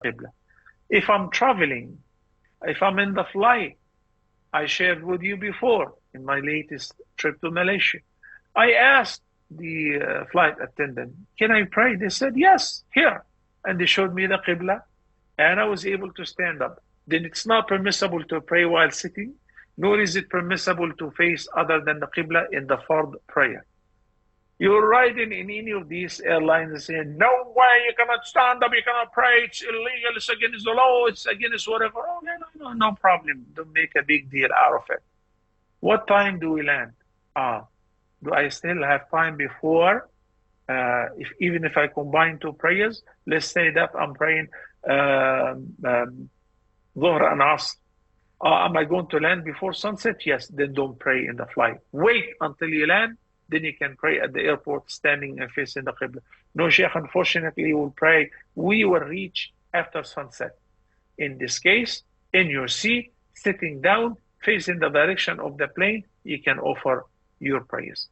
qibla. If I'm traveling, if I'm in the flight, I shared with you before in my latest trip to Malaysia. I asked the flight attendant, can I pray? They said, yes, here. And they showed me the qibla, and I was able to stand up. Then it's not permissible to pray while sitting, nor is it permissible to face other than the qibla in the fard prayer. You're riding in any of these airlines and saying, no way, you cannot stand up, you cannot pray, it's illegal, it's against the law, it's against whatever. Oh, no problem. Don't make a big deal out of it. What time do we land? Do I still have time before, even if I combine two prayers? Let's say that I'm praying Dhuhr and Asr. Am I going to land before sunset? Yes, then don't pray in the flight. Wait until you land, then you can pray at the airport standing and facing the Qibla. No, Sheikh, unfortunately, we will reach after sunset. In this case, in your seat, sitting down, facing the direction of the plane, you can offer your prayers.